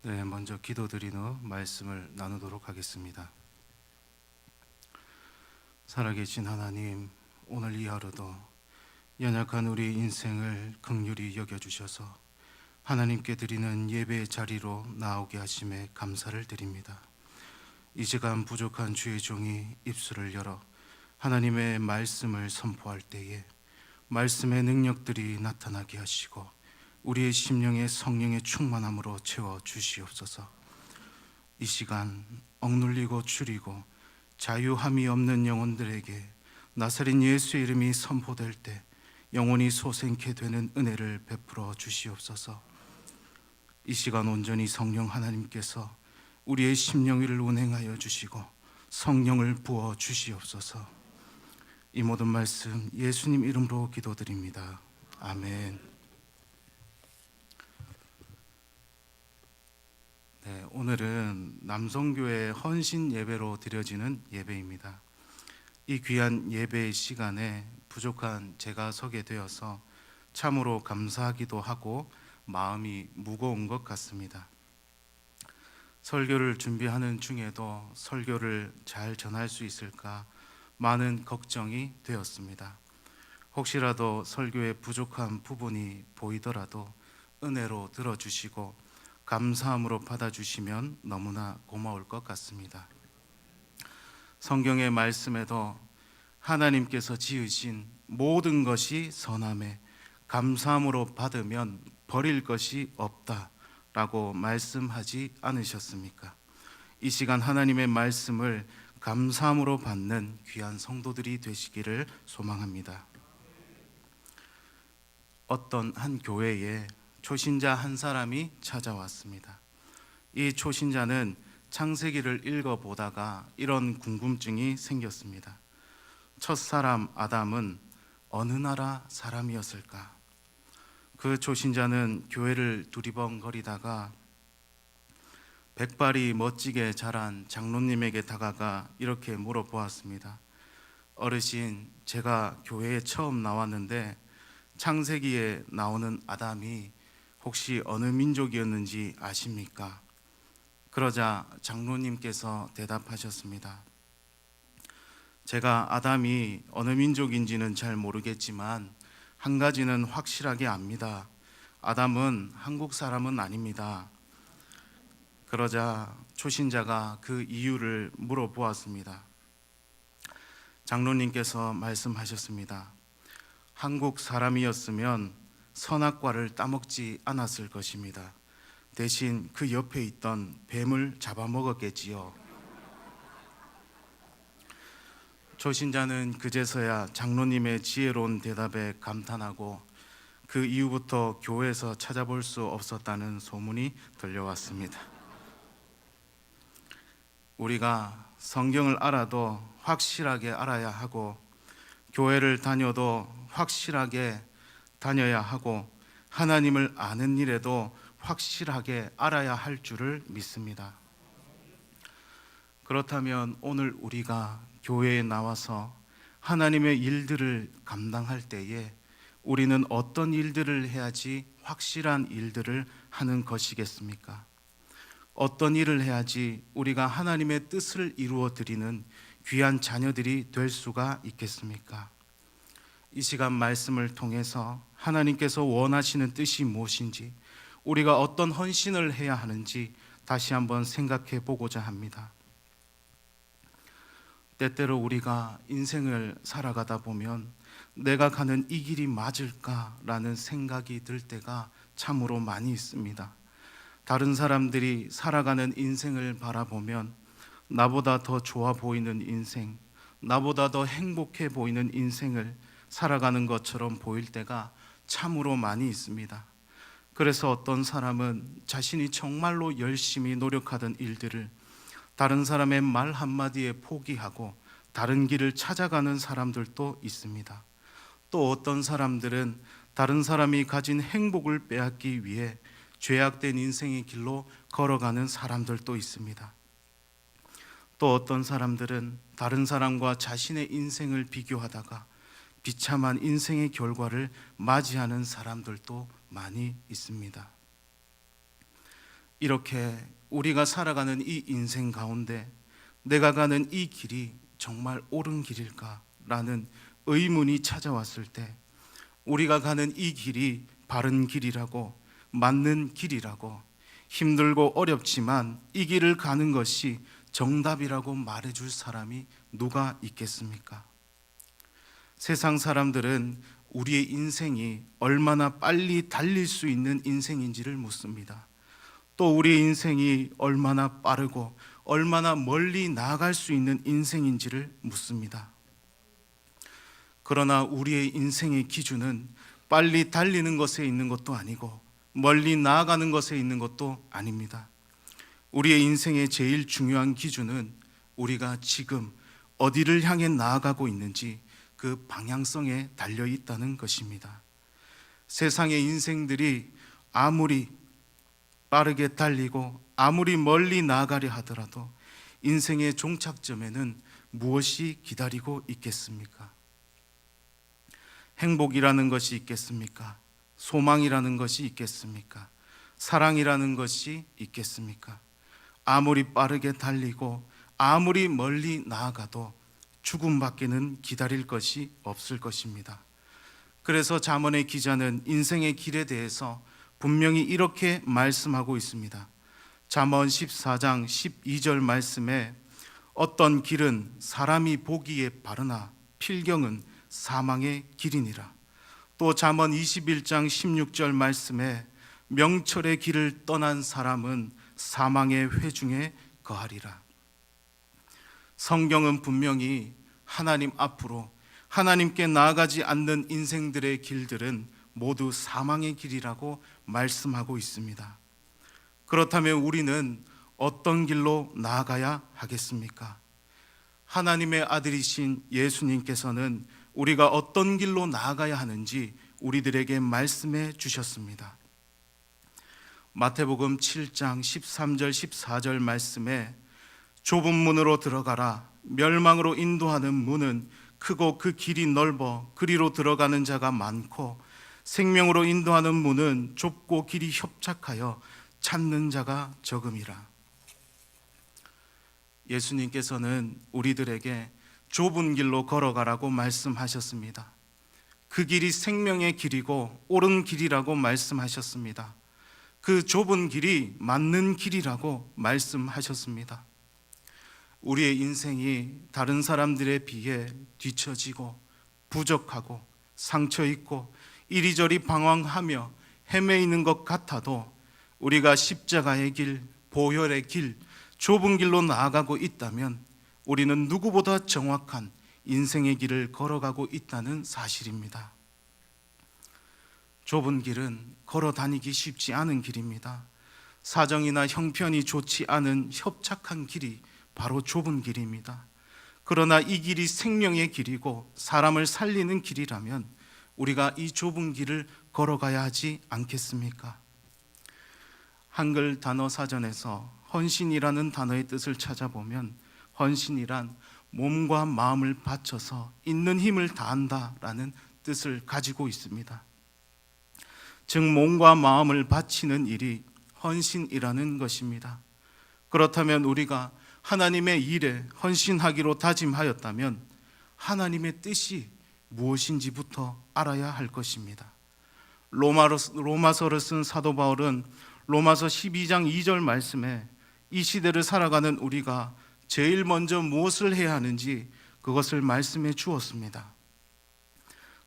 네, 먼저 기도드린 후 말씀을 나누도록 하겠습니다. 살아계신 하나님, 오늘 이 하루도 연약한 우리 인생을 긍휼히 여겨주셔서 하나님께 드리는 예배의 자리로 나오게 하심에 감사를 드립니다. 이 시간 부족한 주의 종이 입술을 열어 하나님의 말씀을 선포할 때에 말씀의 능력들이 나타나게 하시고 우리의 심령에 성령의 충만함으로 채워 주시옵소서. 이 시간 억눌리고 추리고 자유함이 없는 영혼들에게 나사렛 예수의 이름이 선포될 때 영혼이 소생케 되는 은혜를 베풀어 주시옵소서. 이 시간 온전히 성령 하나님께서 우리의 심령 위를 운행하여 주시고 성령을 부어 주시옵소서. 이 모든 말씀 예수님 이름으로 기도드립니다. 아멘. 네, 오늘은 남성교회 헌신 예배로 드려지는 예배입니다. 이 귀한 예배의 시간에 부족한 제가 서게 되어서 참으로 감사하기도 하고 마음이 무거운 것 같습니다. 설교를 준비하는 중에도 설교를 잘 전할 수 있을까 많은 걱정이 되었습니다. 혹시라도 설교에 부족한 부분이 보이더라도 은혜로 들어주시고 감사함으로 받아주시면 너무나 고마울 것 같습니다. 성경의 말씀에도 하나님께서 지으신 모든 것이 선함에 감사함으로 받으면 버릴 것이 없다라고 말씀하지 않으셨습니까? 이 시간 하나님의 말씀을 감사함으로 받는 귀한 성도들이 되시기를 소망합니다. 어떤 한 교회에 초신자 한 사람이 찾아왔습니다. 이 초신자는 창세기를 읽어보다가 이런 궁금증이 생겼습니다. 첫사람 아담은 어느 나라 사람이었을까? 그 초신자는 교회를 두리번거리다가 백발이 멋지게 자란 장로님에게 다가가 이렇게 물어보았습니다. 어르신, 제가 교회에 처음 나왔는데 창세기에 나오는 아담이 혹시 어느 민족이었는지 아십니까? 그러자 장로님께서 대답하셨습니다. 제가 아담이 어느 민족인지는 잘 모르겠지만 한 가지는 확실하게 압니다. 아담은 한국 사람은 아닙니다. 그러자 초신자가 그 이유를 물어보았습니다. 장로님께서 말씀하셨습니다. 한국 사람이었으면 선악과를 따먹지 않았을 것입니다. 대신 그 옆에 있던 뱀을 잡아먹었겠지요. 초신자는 그제서야 장로님의 지혜로운 대답에 감탄하고 그 이후부터 교회에서 찾아볼 수 없었다는 소문이 들려왔습니다. 우리가 성경을 알아도 확실하게 알아야 하고 교회를 다녀도 확실하게 다녀야 하고 하나님을 아는 일에도 확실하게 알아야 할 줄을 믿습니다. 그렇다면 오늘 우리가 교회에 나와서 하나님의 일들을 감당할 때에 우리는 어떤 일들을 해야지 확실한 일들을 하는 것이겠습니까? 어떤 일을 해야지 우리가 하나님의 뜻을 이루어 드리는 귀한 자녀들이 될 수가 있겠습니까? 이 시간 말씀을 통해서 하나님께서 원하시는 뜻이 무엇인지, 우리가 어떤 헌신을 해야 하는지 다시 한번 생각해 보고자 합니다. 때때로 우리가 인생을 살아가다 보면 내가 가는 이 길이 맞을까라는 생각이 들 때가 참으로 많이 있습니다. 다른 사람들이 살아가는 인생을 바라보면 나보다 더 좋아 보이는 인생, 나보다 더 행복해 보이는 인생을 살아가는 것처럼 보일 때가 참으로 많이 있습니다. 그래서 어떤 사람은 자신이 정말로 열심히 노력하던 일들을 다른 사람의 말 한마디에 포기하고 다른 길을 찾아가는 사람들도 있습니다. 또 어떤 사람들은 다른 사람이 가진 행복을 빼앗기 위해 죄악된 인생의 길로 걸어가는 사람들도 있습니다. 또 어떤 사람들은 다른 사람과 자신의 인생을 비교하다가 비참한 인생의 결과를 맞이하는 사람들도 많이 있습니다. 이렇게 우리가 살아가는 이 인생 가운데 내가 가는 이 길이 정말 옳은 길일까라는 의문이 찾아왔을 때, 우리가 가는 이 길이 바른 길이라고, 맞는 길이라고, 힘들고 어렵지만 이 길을 가는 것이 정답이라고 말해줄 사람이 누가 있겠습니까? 세상 사람들은 우리의 인생이 얼마나 빨리 달릴 수 있는 인생인지를 묻습니다. 또 우리의 인생이 얼마나 빠르고 얼마나 멀리 나아갈 수 있는 인생인지를 묻습니다. 그러나 우리의 인생의 기준은 빨리 달리는 것에 있는 것도 아니고 멀리 나아가는 것에 있는 것도 아닙니다. 우리의 인생의 제일 중요한 기준은 우리가 지금 어디를 향해 나아가고 있는지 그 방향성에 달려 있다는 것입니다. 세상의 인생들이 아무리 빠르게 달리고 아무리 멀리 나아가려 하더라도 인생의 종착점에는 무엇이 기다리고 있겠습니까? 행복이라는 것이 있겠습니까? 소망이라는 것이 있겠습니까? 사랑이라는 것이 있겠습니까? 아무리 빠르게 달리고 아무리 멀리 나아가도 죽음밖에는 기다릴 것이 없을 것입니다. 그래서 잠언의 기자는 인생의 길에 대해서 분명히 이렇게 말씀하고 있습니다. 잠언 14장 12절 말씀에 어떤 길은 사람이 보기에 바르나 필경은 사망의 길이니라. 또 잠언 21장 16절 말씀에 명철의 길을 떠난 사람은 사망의 회중에 거하리라. 성경은 분명히 하나님 앞으로 하나님께 나아가지 않는 인생들의 길들은 모두 사망의 길이라고 말씀하고 있습니다. 그렇다면 우리는 어떤 길로 나아가야 하겠습니까? 하나님의 아들이신 예수님께서는 우리가 어떤 길로 나아가야 하는지 우리들에게 말씀해 주셨습니다. 마태복음 7장 13절 14절 말씀에 좁은 문으로 들어가라. 멸망으로 인도하는 문은 크고 그 길이 넓어 그리로 들어가는 자가 많고 생명으로 인도하는 문은 좁고 길이 협착하여 찾는 자가 적음이라. 예수님께서는 우리들에게 좁은 길로 걸어가라고 말씀하셨습니다. 그 길이 생명의 길이고 옳은 길이라고 말씀하셨습니다. 그 좁은 길이 맞는 길이라고 말씀하셨습니다. 우리의 인생이 다른 사람들에 비해 뒤처지고 부족하고 상처 있고 이리저리 방황하며 헤매이는 것 같아도 우리가 십자가의 길, 보혈의 길, 좁은 길로 나아가고 있다면 우리는 누구보다 정확한 인생의 길을 걸어가고 있다는 사실입니다. 좁은 길은 걸어 다니기 쉽지 않은 길입니다. 사정이나 형편이 좋지 않은 협착한 길이 바로 좁은 길입니다. 그러나 이 길이 생명의 길이고 사람을 살리는 길이라면 우리가 이 좁은 길을 걸어가야 하지 않겠습니까? 한글 단어 사전에서 헌신이라는 단어의 뜻을 찾아보면 헌신이란 몸과 마음을 바쳐서 있는 힘을 다한다라는 뜻을 가지고 있습니다. 즉 몸과 마음을 바치는 일이 헌신이라는 것입니다. 그렇다면 우리가 하나님의 일에 헌신하기로 다짐하였다면 하나님의 뜻이 무엇인지부터 알아야 할 것입니다. 로마서를 쓴 사도 바울은 로마서 12장 2절 말씀에 이 시대를 살아가는 우리가 제일 먼저 무엇을 해야 하는지 그것을 말씀해 주었습니다.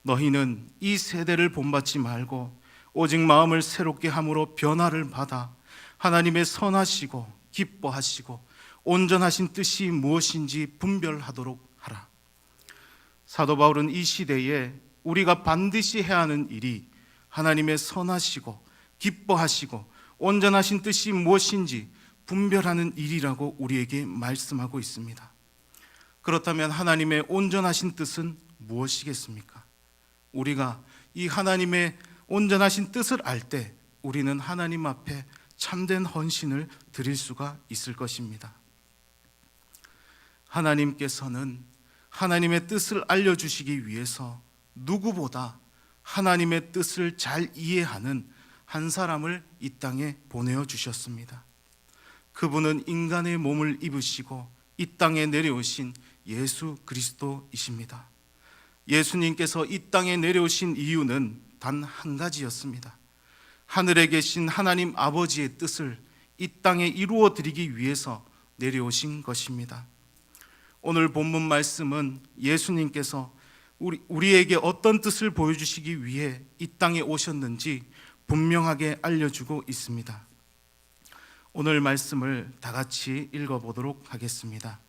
너희는 이 세대를 본받지 말고 오직 마음을 새롭게 함으로 변화를 받아 하나님의 선하시고 기뻐하시고 온전하신 뜻이 무엇인지 분별하도록 하라. 사도 바울은 이 시대에 우리가 반드시 해야 하는 일이 하나님의 선하시고 기뻐하시고 온전하신 뜻이 무엇인지 분별하는 일이라고 우리에게 말씀하고 있습니다. 그렇다면 하나님의 온전하신 뜻은 무엇이겠습니까? 우리가 이 하나님의 온전하신 뜻을 알 때 우리는 하나님 앞에 참된 헌신을 드릴 수가 있을 것입니다. 하나님께서는 하나님의 뜻을 알려주시기 위해서 누구보다 하나님의 뜻을 잘 이해하는 한 사람을 이 땅에 보내어 주셨습니다. 그분은 인간의 몸을 입으시고 이 땅에 내려오신 예수 그리스도이십니다. 예수님께서 이 땅에 내려오신 이유는 단 한 가지였습니다. 하늘에 계신 하나님 아버지의 뜻을 이 땅에 이루어 드리기 위해서 내려오신 것입니다. 오늘 본문 말씀은 예수님께서 우리에게 어떤 뜻을 보여주시기 위해 이 땅에 오셨는지 분명하게 알려주고 있습니다. 오늘 말씀을 다 같이 읽어보도록 하겠습니다.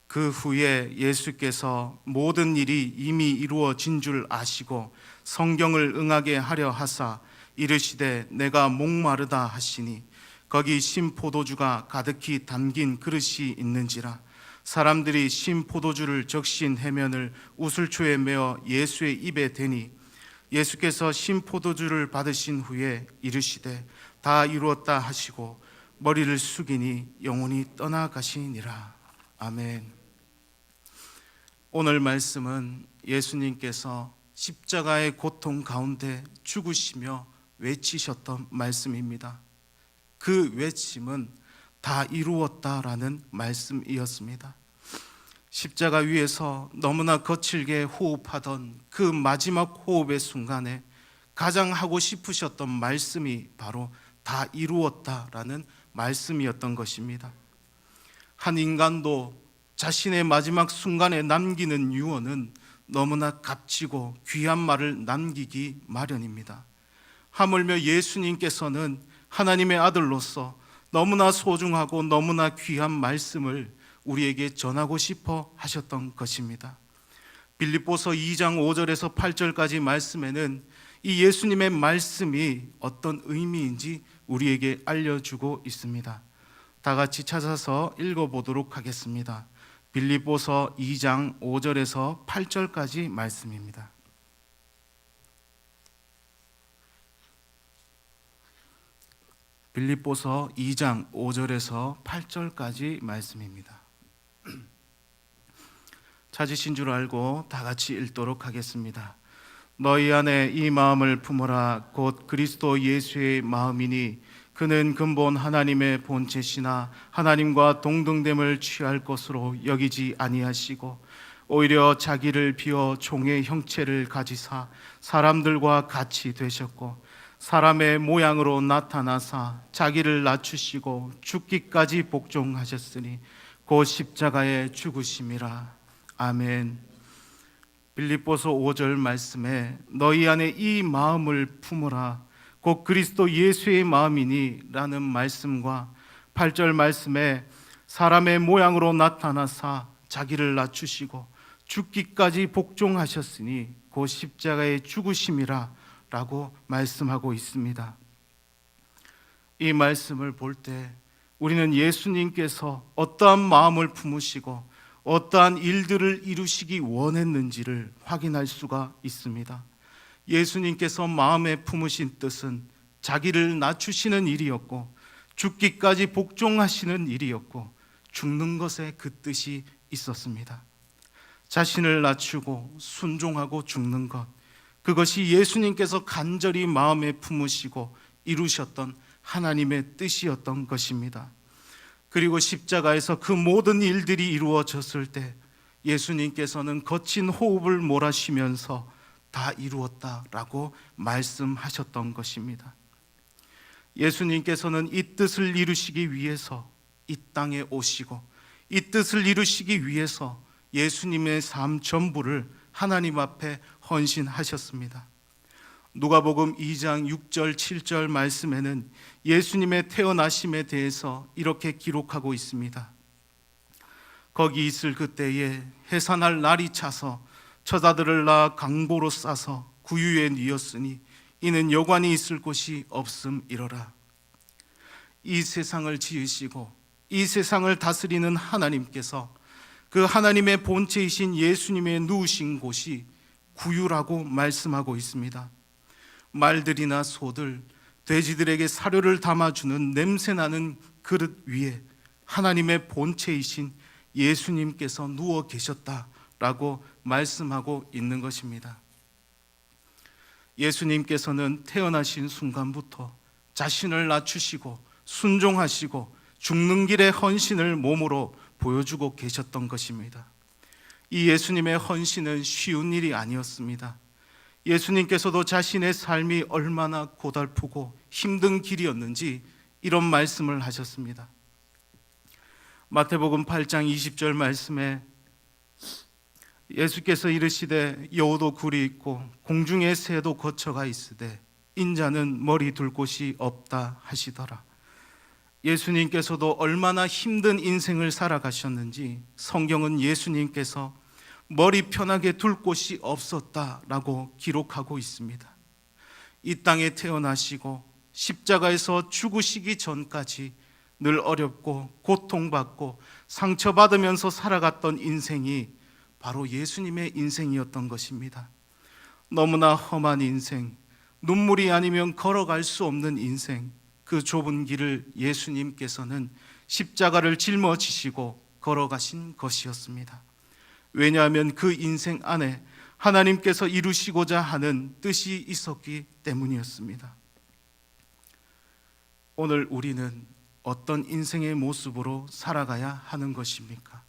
그 후에 예수께서 모든 일이 이미 이루어진 줄 아시고 성경을 응하게 하려 하사 이르시되 내가 목마르다 하시니 거기 신 포도주가 가득히 담긴 그릇이 있는지라. 사람들이 신 포도주를 적신 해면을 우슬초에 메어 예수의 입에 대니 예수께서 신 포도주를 받으신 후에 이르시되 다 이루었다 하시고 머리를 숙이니 영혼이 떠나가시니라. 아멘. 오늘 말씀은 예수님께서 십자가의 고통 가운데 죽으시며 외치셨던 말씀입니다. 그 외침은 다 이루었다라는 말씀이었습니다. 십자가 위에서 너무나 거칠게 호흡하던 그 마지막 호흡의 순간에 가장 하고 싶으셨던 말씀이 바로 다 이루었다라는 말씀이었던 것입니다. 한 인간도 자신의 마지막 순간에 남기는 유언은 너무나 값지고 귀한 말을 남기기 마련입니다. 하물며 예수님께서는 하나님의 아들로서 너무나 소중하고 너무나 귀한 말씀을 우리에게 전하고 싶어 하셨던 것입니다. 빌립보서 2장 5절에서 8절까지 말씀에는 이 예수님의 말씀이 어떤 의미인지 우리에게 알려주고 있습니다. 다 같이 찾아서 읽어보도록 하겠습니다. 빌립보서 2장 5절에서 8절까지 말씀입니다. 빌립보서 2장 5절에서 8절까지 말씀입니다. 찾으신 줄 알고 다 같이 읽도록 하겠습니다. 너희 안에 이 마음을 품어라. 곧 그리스도 예수의 마음이니 그는 근본 하나님의 본체시나 하나님과 동등됨을 취할 것으로 여기지 아니하시고 오히려 자기를 비워 종의 형체를 가지사 사람들과 같이 되셨고 사람의 모양으로 나타나사 자기를 낮추시고 죽기까지 복종하셨으니 곧 십자가에 죽으심이라. 아멘. 빌립보서 5절 말씀에 너희 안에 이 마음을 품으라. 곧 그리스도 예수의 마음이니 라는 말씀과 8절 말씀에 사람의 모양으로 나타나사 자기를 낮추시고 죽기까지 복종하셨으니 곧 십자가에 죽으심이라 라고 말씀하고 있습니다. 이 말씀을 볼 때 우리는 예수님께서 어떠한 마음을 품으시고 어떠한 일들을 이루시기 원했는지를 확인할 수가 있습니다. 예수님께서 마음에 품으신 뜻은 자기를 낮추시는 일이었고 죽기까지 복종하시는 일이었고 죽는 것에 그 뜻이 있었습니다. 자신을 낮추고 순종하고 죽는 것, 그것이 예수님께서 간절히 마음에 품으시고 이루셨던 하나님의 뜻이었던 것입니다. 그리고 십자가에서 그 모든 일들이 이루어졌을 때 예수님께서는 거친 호흡을 몰아쉬면서 다 이루었다라고 말씀하셨던 것입니다. 예수님께서는 이 뜻을 이루시기 위해서 이 땅에 오시고 이 뜻을 이루시기 위해서 예수님의 삶 전부를 하나님 앞에 헌신하셨습니다. 누가복음 2장 6절 7절 말씀에는 예수님의 태어나심에 대해서 이렇게 기록하고 있습니다. 거기 있을 그때에 해산할 날이 차서 처자들을 낳아 강보로 싸서 구유에 뉘었으니 이는 여관이 있을 곳이 없음이러라. 이 세상을 지으시고 이 세상을 다스리는 하나님께서 그 하나님의 본체이신 예수님의 누우신 곳이 구유라고 말씀하고 있습니다. 말들이나 소들, 돼지들에게 사료를 담아주는 냄새나는 그릇 위에 하나님의 본체이신 예수님께서 누워 계셨다라고 말씀하고 있는 것입니다. 예수님께서는 태어나신 순간부터 자신을 낮추시고 순종하시고 죽는 길의 헌신을 몸으로 보여주고 계셨던 것입니다. 이 예수님의 헌신은 쉬운 일이 아니었습니다. 예수님께서도 자신의 삶이 얼마나 고달프고 힘든 길이었는지 이런 말씀을 하셨습니다. 마태복음 8장 20절 말씀에 예수께서 이르시되 여우도 굴이 있고 공중의 새도 거처가 있으되 인자는 머리 둘 곳이 없다 하시더라. 예수님께서도 얼마나 힘든 인생을 살아가셨는지 성경은 예수님께서 머리 편하게 둘 곳이 없었다라고 기록하고 있습니다. 이 땅에 태어나시고 십자가에서 죽으시기 전까지 늘 어렵고 고통받고 상처받으면서 살아갔던 인생이 바로 예수님의 인생이었던 것입니다. 너무나 험한 인생, 눈물이 아니면 걸어갈 수 없는 인생, 그 좁은 길을 예수님께서는 십자가를 짊어지시고 걸어가신 것이었습니다. 왜냐하면 그 인생 안에 하나님께서 이루시고자 하는 뜻이 있었기 때문이었습니다. 오늘 우리는 어떤 인생의 모습으로 살아가야 하는 것입니까?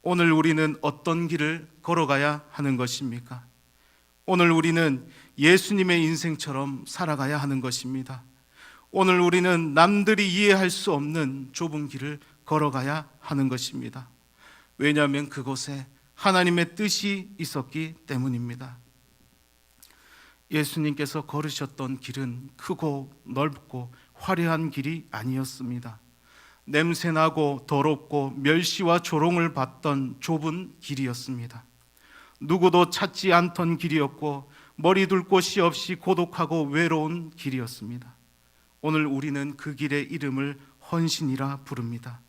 오늘 우리는 어떤 길을 걸어가야 하는 것입니까? 오늘 우리는 예수님의 인생처럼 살아가야 하는 것입니다. 오늘 우리는 남들이 이해할 수 없는 좁은 길을 걸어가야 하는 것입니다. 왜냐하면 그곳에 하나님의 뜻이 있었기 때문입니다. 예수님께서 걸으셨던 길은 크고 넓고 화려한 길이 아니었습니다. 냄새나고 더럽고 멸시와 조롱을 받던 좁은 길이었습니다. 누구도 찾지 않던 길이었고 머리 둘 곳이 없이 고독하고 외로운 길이었습니다. 오늘 우리는 그 길의 이름을 헌신이라 부릅니다.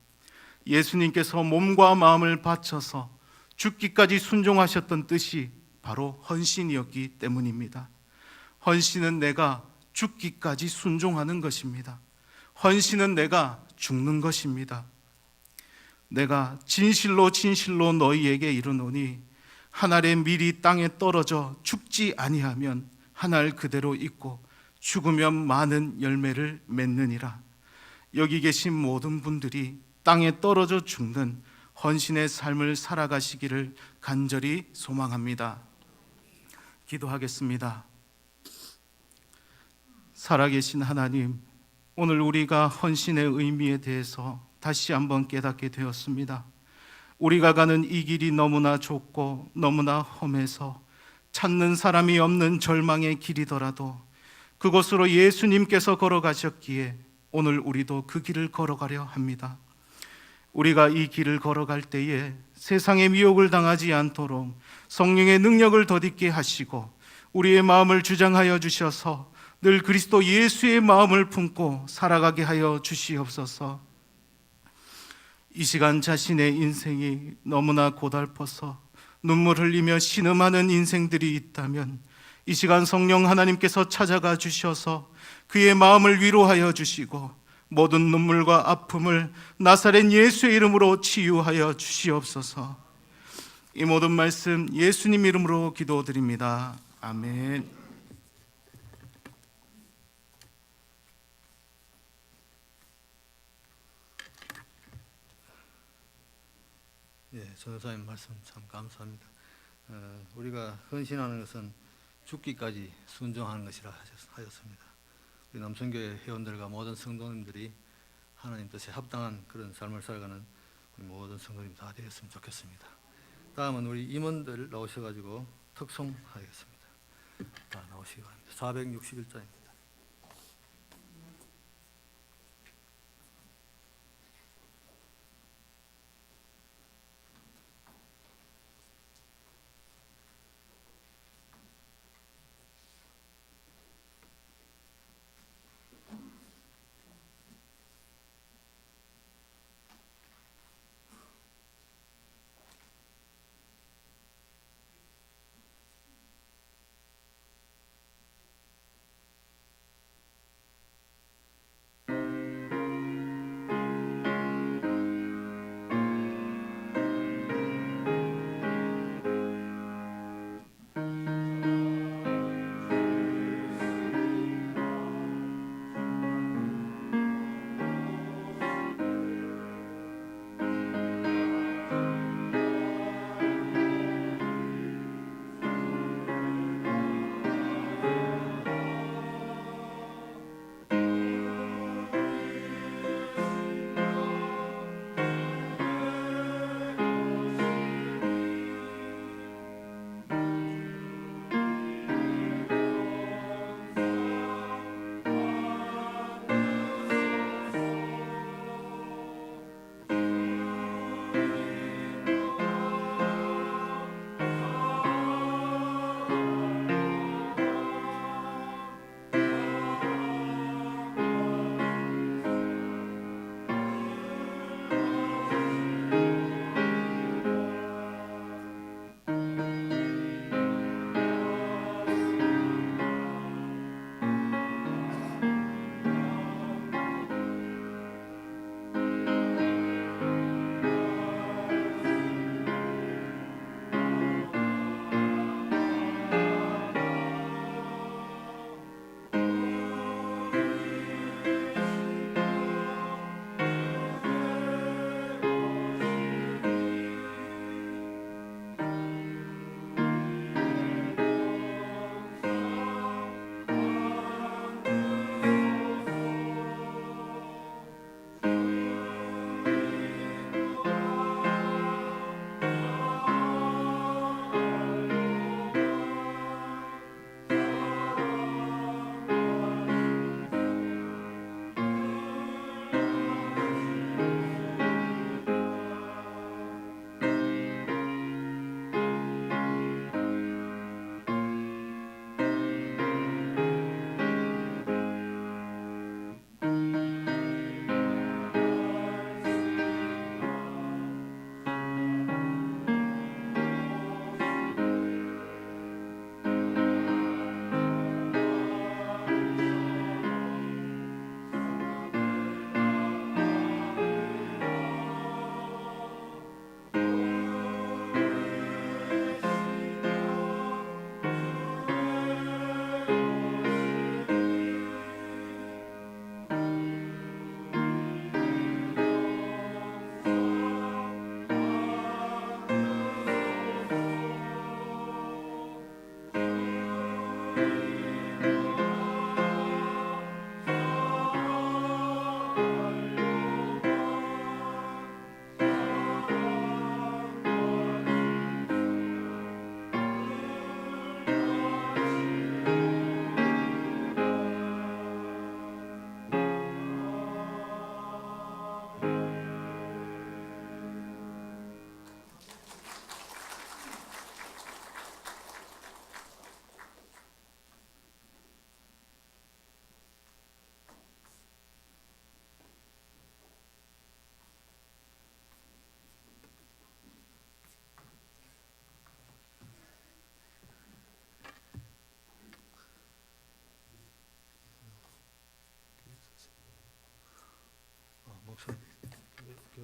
예수님께서 몸과 마음을 바쳐서 죽기까지 순종하셨던 뜻이 바로 헌신이었기 때문입니다. 헌신은 내가 죽기까지 순종하는 것입니다. 헌신은 내가 죽는 것입니다. 내가 진실로 진실로 너희에게 이르노니 한 알의 밀이 땅에 떨어져 죽지 아니하면 한 알 그대로 있고 죽으면 많은 열매를 맺느니라. 여기 계신 모든 분들이 땅에 떨어져 죽는 헌신의 삶을 살아가시기를 간절히 소망합니다. 기도하겠습니다. 살아계신 하나님, 오늘 우리가 헌신의 의미에 대해서 다시 한번 깨닫게 되었습니다. 우리가 가는 이 길이 너무나 좁고 너무나 험해서 찾는 사람이 없는 절망의 길이더라도 그곳으로 예수님께서 걸어가셨기에 오늘 우리도 그 길을 걸어가려 합니다. 우리가 이 길을 걸어갈 때에 세상의 미혹을 당하지 않도록 성령의 능력을 덧입게 하시고 우리의 마음을 주장하여 주셔서 늘 그리스도 예수의 마음을 품고 살아가게 하여 주시옵소서. 이 시간 자신의 인생이 너무나 고달퍼서 눈물 흘리며 신음하는 인생들이 있다면 이 시간 성령 하나님께서 찾아가 주셔서 그의 마음을 위로하여 주시고 모든 눈물과 아픔을 나사렛 예수의 이름으로 치유하여 주시옵소서. 이 모든 말씀 예수님 이름으로 기도드립니다. 아멘. 예, 전도사님 말씀 참 감사합니다. 우리가 헌신하는 것은 죽기까지 순종하는 것이라 하셨습니다. 우리 남천교회 회원들과 모든 성도님들이 하나님 뜻에 합당한 그런 삶을 살아가는 우리 모든 성도님 다 되었으면 좋겠습니다. 다음은 우리 임원들 나오셔가지고 특송하겠습니다. 다 나오시기 바랍니다. 461자입니다.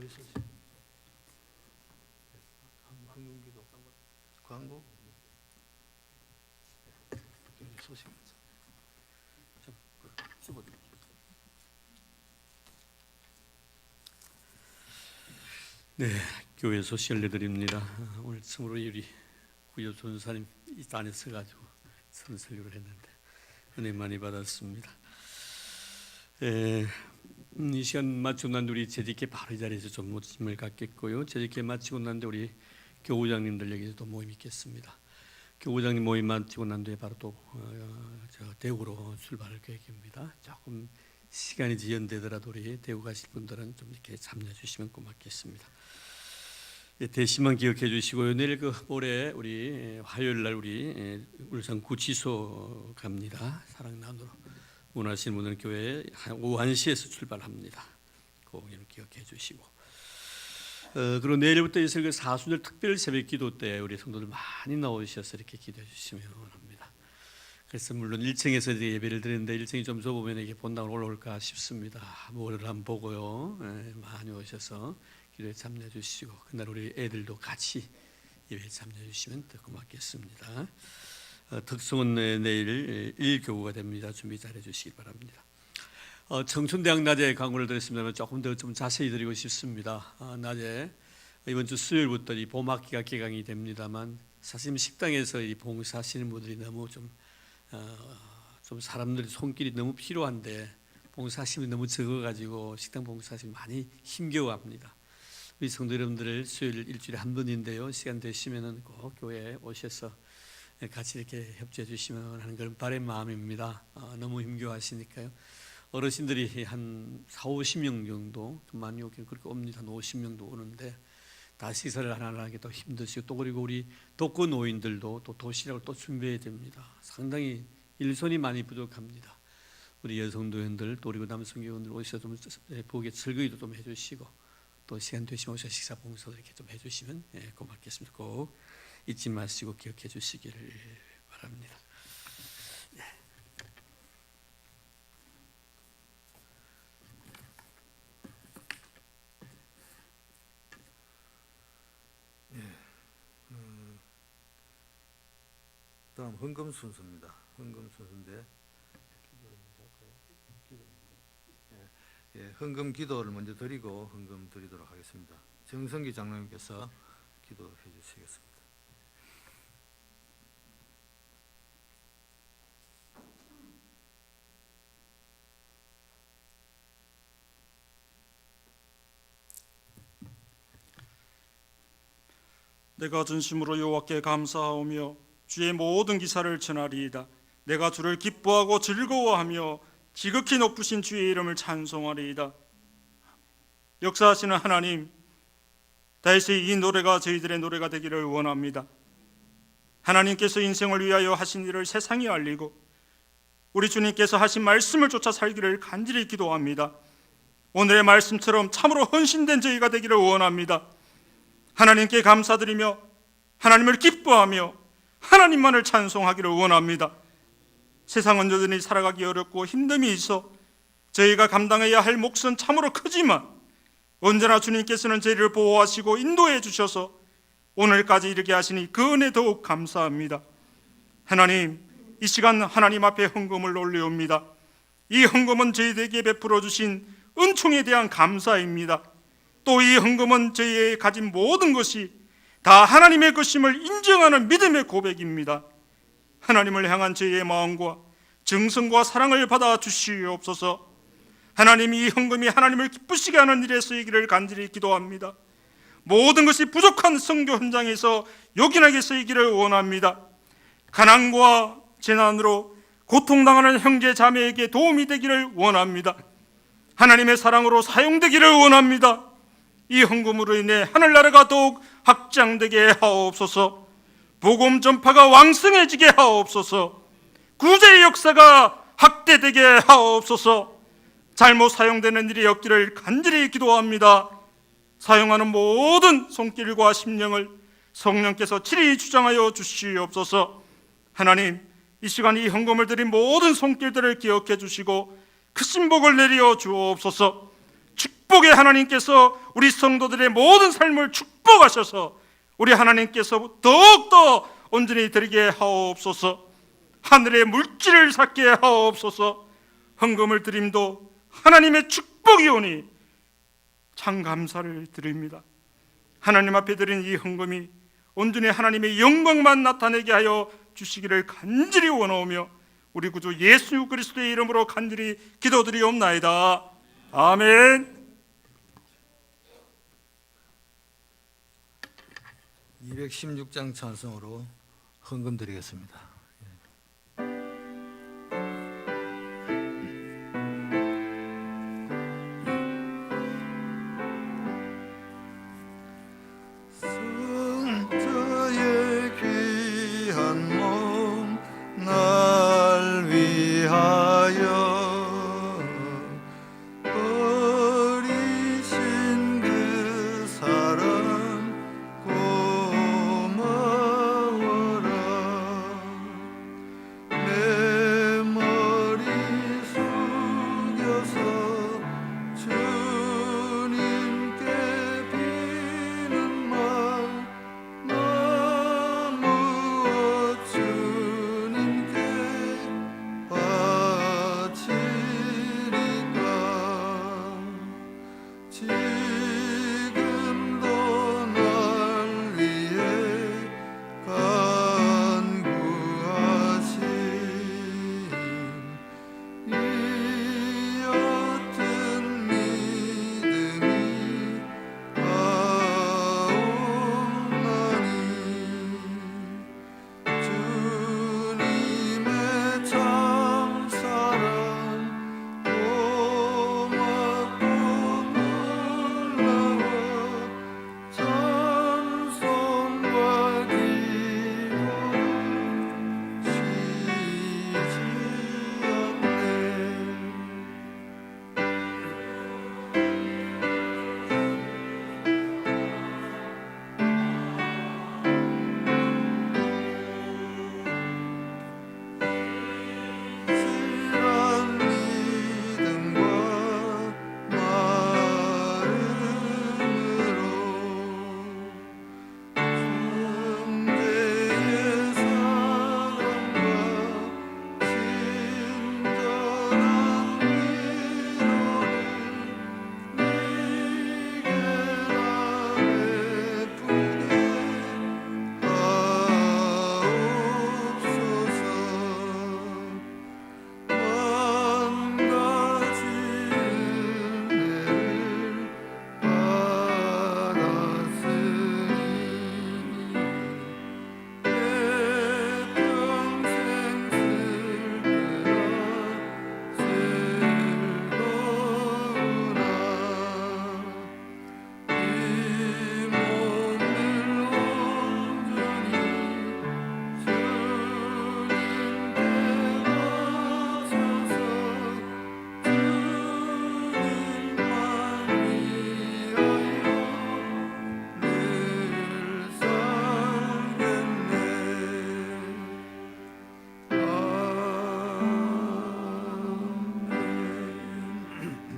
어디 있었지? 황금기도 광고 여기 소식 네, 교회 소식 알려드립니다. 오늘 처음으로 우리 구여 전사님 이 안에 서가지고 선설교를 했는데 은혜 많이 받았습니다. 이 시간 마치고 난 우리 재직회 바로 이 자리에서 좀 모임을 갖겠고요. 재직회 마치고 난 뒤에 우리 교우장님들 여기서 또 모임 있겠습니다. 교우장님 모임 마치고 난 뒤에 바로 또 대구로 출발할 계획입니다. 조금 시간이 지연되더라도 우리 대구 가실 분들은 좀 이렇게 참여해 주시면 고맙겠습니다. 대시만 기억해 주시고요. 내일 그 모레 우리 화요일 날 우리 울산 구치소 갑니다. 사랑 나누러 원하시는 분들은 교회 오후 1시에서 출발합니다. 그 공연을 기억해 주시고 그리고 내일부터 있을 그 사순절 특별 새벽 기도 때 우리 성도들 많이 나오셔서 이렇게 기도해 주시면 합니다. 그래서 물론 1층에서 예배를 드리는데 1층이 좀 좁으면 이게 본당으로 올라올까 싶습니다. 모를 한번 보고요. 많이 오셔서 기도에 참여해 주시고 그날 우리 애들도 같이 예배에 참여해 주시면 더 고맙겠습니다. 특성은 내일 1교구가 됩니다. 준비 잘 해주시기 바랍니다. 청춘대학 낮에 강의를 드렸습니다만 조금 더 좀 자세히 드리고 싶습니다. 낮에 이번 주 수요일부터 이 봄학기가 개강이 됩니다만 사실 식당에서 이 봉사하시는 분들이 너무 좀 사람들이 손길이 너무 필요한데 봉사하시면 너무 적어가지고 식당 봉사하시면 많이 힘겨워합니다. 우리 성도 여러분들 수요일 일주일에 한 번인데요. 시간 되시면은 꼭 교회에 오셔서 같이 이렇게 협조해 주시면 하는 그런 바람의 마음입니다. 너무 힘겨워하시니까요. 어르신들이 한 40-50명 정도 좀 많이 오긴 그렇게 옵니다. 한 50명도 오는데 다 시설을 하나 하기 또 힘드시고 또 그리고 우리 독거 노인들도 또 도시락을 또 준비해야 됩니다. 상당히 일손이 많이 부족합니다. 우리 여성도원들 또 그리고 남성교원들 오셔서 좀 보기에 즐거이도 좀 해주시고 또 시간 되시면 오셔서 식사 봉사도 이렇게 좀 해주시면 고맙겠습니다. 꼭 잊지 마시고 기억해 주시기를 바랍니다. 다음 헌금 순서입니다. 헌금 순서인데 헌금 기도를 먼저 드리고 헌금 드리도록 하겠습니다. 정성기 장로님께서 기도해 주시겠습니다. 내가 진심으로 여호와께 감사하오며 주의 모든 기사를 전하리이다. 내가 주를 기뻐하고 즐거워하며 지극히 높으신 주의 이름을 찬송하리이다. 역사하시는 하나님, 다시 이 노래가 저희들의 노래가 되기를 원합니다. 하나님께서 인생을 위하여 하신 일을 세상에 알리고 우리 주님께서 하신 말씀을 쫓아 살기를 간절히 기도합니다. 오늘의 말씀처럼 참으로 헌신된 저희가 되기를 원합니다. 하나님께 감사드리며 하나님을 기뻐하며 하나님만을 찬송하기를 원합니다. 세상은 여전히 살아가기 어렵고 힘듦이 있어 저희가 감당해야 할 몫은 참으로 크지만 언제나 주님께서는 저희를 보호하시고 인도해 주셔서 오늘까지 이르게 하시니 그 은혜 더욱 감사합니다. 하나님, 이 시간 하나님 앞에 헌금을 올려옵니다. 이 헌금은 저희에게 베풀어 주신 은총에 대한 감사입니다. 또 이 헌금은 저희의 가진 모든 것이 다 하나님의 것임을 인정하는 믿음의 고백입니다. 하나님을 향한 저희의 마음과 정성과 사랑을 받아 주시옵소서. 하나님이 이 헌금이 하나님을 기쁘시게 하는 일에 쓰이기를 간절히 기도합니다. 모든 것이 부족한 선교 현장에서 요긴하게 쓰이기를 원합니다. 가난과 재난으로 고통당하는 형제 자매에게 도움이 되기를 원합니다. 하나님의 사랑으로 사용되기를 원합니다. 이 헌금으로 인해 하늘나라가 더욱 확장되게 하옵소서. 복음 전파가 왕성해지게 하옵소서. 구제의 역사가 확대되게 하옵소서. 잘못 사용되는 일이 없기를 간절히 기도합니다. 사용하는 모든 손길과 심령을 성령께서 친히 주장하여 주시옵소서. 하나님, 이 시간 이 헌금을 드린 모든 손길들을 기억해 주시고 크신 복을 내려 주옵소서. 축복의 하나님께서 우리 성도들의 모든 삶을 축복하셔서 우리 하나님께서 더욱더 온전히 드리게 하옵소서. 하늘의 물질을 삭게 하옵소서. 헌금을 드림도 하나님의 축복이 오니 참 감사를 드립니다. 하나님 앞에 드린 이 헌금이 온전히 하나님의 영광만 나타내게 하여 주시기를 간절히 원하오며 우리 구주 예수 그리스도의 이름으로 간절히 기도드리옵나이다. 아멘. 216장 찬송으로 헌금 드리겠습니다. 성자의 귀한 몸 날 위하여 버리신 그 사랑 고마워라. 내 머리 숙여서 주님께 비는 말 너무 주님께 바치리까. 지금도 날 위해 간구하신 이 옅은 믿음이 아옵나니 주님의 참사랑 고맙고 놀라워 찬송과 기도 쉬지 않네. 실한 믿음과 마음으로 존재의 사랑과 친절한 위로를 네게 베푸게 하옵소서. 만 가지 은혜를 받았으니 내 평생 슬프라 즐거우나 이 몸을 온전히 주님께 바쳐서 주님만 위하여 늘 살겠네.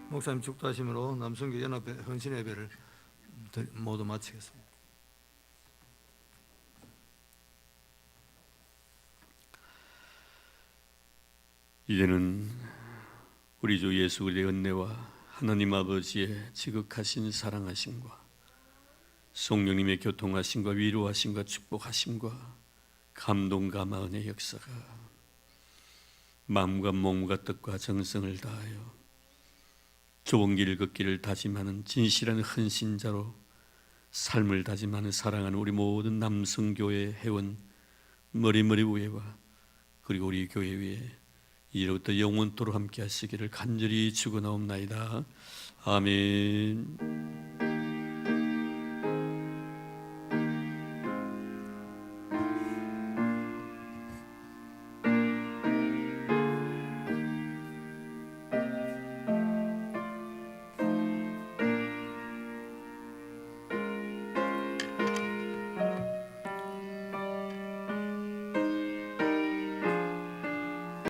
목사님 축도하심으로 남성교 연합회 헌신 예배를 모두 마치겠습니다. 이제는 우리 주 예수 그리스도의 은혜와 하나님 아버지의 지극하신 사랑하심과 성령님의 교통하심과 위로하심과 축복하심과 감동 감화은의 역사가 마음과 몸과 뜻과 정성을 다하여 좋은 길을 걷기를 다짐하는 진실한 헌신자로 삶을 다짐하는 사랑하는 우리 모든 남성교회 회원 머리머리 위에와 그리고 우리 교회 위에 이로부터 영원토록 함께 하시기를 간절히 축원하옵나이다. 아멘.